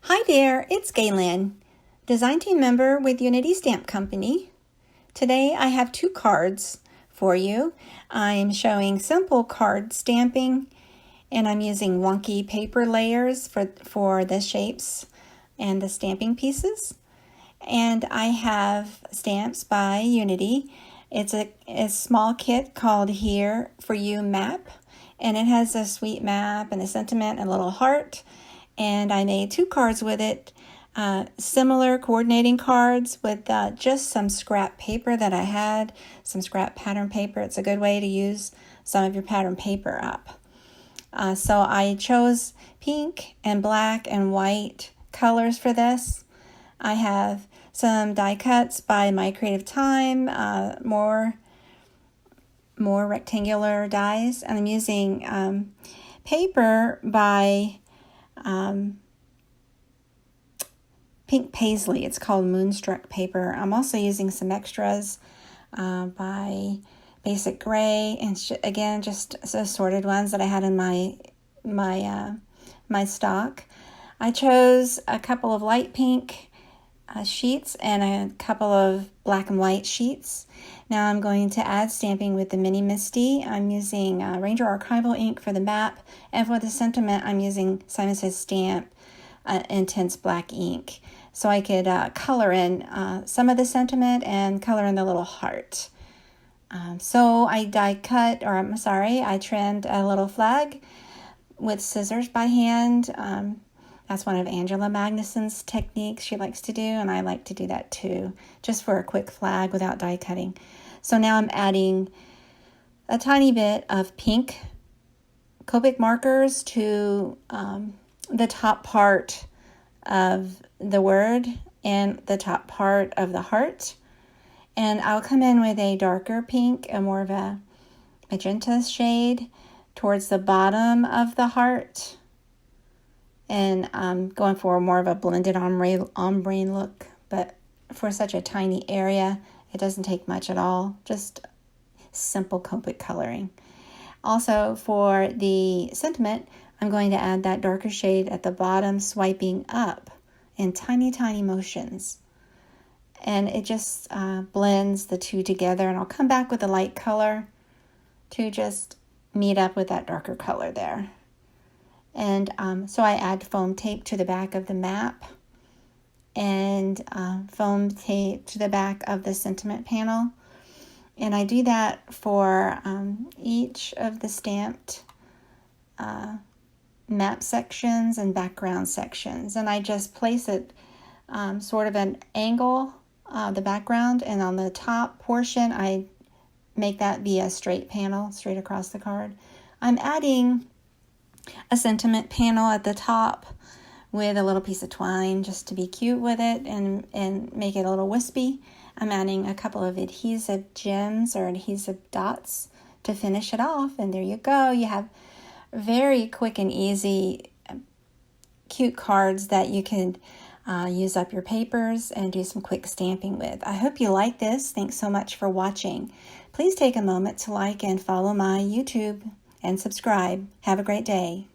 Hi there, it's Galen, design team member with Unity Stamp Company. Today I have two cards for you. I'm showing simple card stamping and I'm using Wonky paper layers for the shapes and the stamping pieces. And I have stamps by Unity. It's a small kit called Here For You Map, and it has a sweet map and a sentiment and a little heart. And I made two cards with it, similar coordinating cards with just some scrap paper that I had, some scrap pattern paper. It's a good way to use some of your pattern paper up. So I chose pink and black and white colors for this. I have some die cuts by My Creative Time, more rectangular dies, and I'm using paper by Pink Paisley. It's called Moonstruck paper. I'm also using some extras by Basic Gray, and again, just assorted ones that I had in my stock. I chose a couple of light pink sheets and a couple of black and white sheets. Now I'm going to add stamping with the Mini Misty. I'm using Ranger Archival ink for the map, and for the sentiment I'm using Simon Says Stamp Intense Black ink. So I could color in some of the sentiment and color in the little heart. So I I trimmed a little flag with scissors by hand. That's one of Angela Magnuson's techniques she likes to do, and I like to do that too, just for a quick flag without die cutting. So now I'm adding a tiny bit of pink Copic markers to the top part of the word and the top part of the heart. And I'll come in with a darker pink, a more of a magenta shade towards the bottom of the heart. And I'm going for more of a blended ombre look, but for such a tiny area, it doesn't take much at all, just simple Copic coloring. Also, for the sentiment, I'm going to add that darker shade at the bottom, swiping up in tiny, tiny motions. And it just blends the two together, and I'll come back with a light color to just meet up with that darker color there. And so I add foam tape to the back of the map and foam tape to the back of the sentiment panel. And I do that for each of the stamped map sections and background sections. And I just place it sort of an angle, the background, and on the top portion, I make that be a straight panel, straight across the card. I'm adding a sentiment panel at the top with a little piece of twine just to be cute with it and make it a little wispy. I'm adding a couple of adhesive gems or adhesive dots to finish it off, and there you go. You have very quick and easy cute cards that you can use up your papers and do some quick stamping with. I hope you like this. Thanks so much for watching. Please take a moment to like and follow my YouTube and subscribe. Have a great day.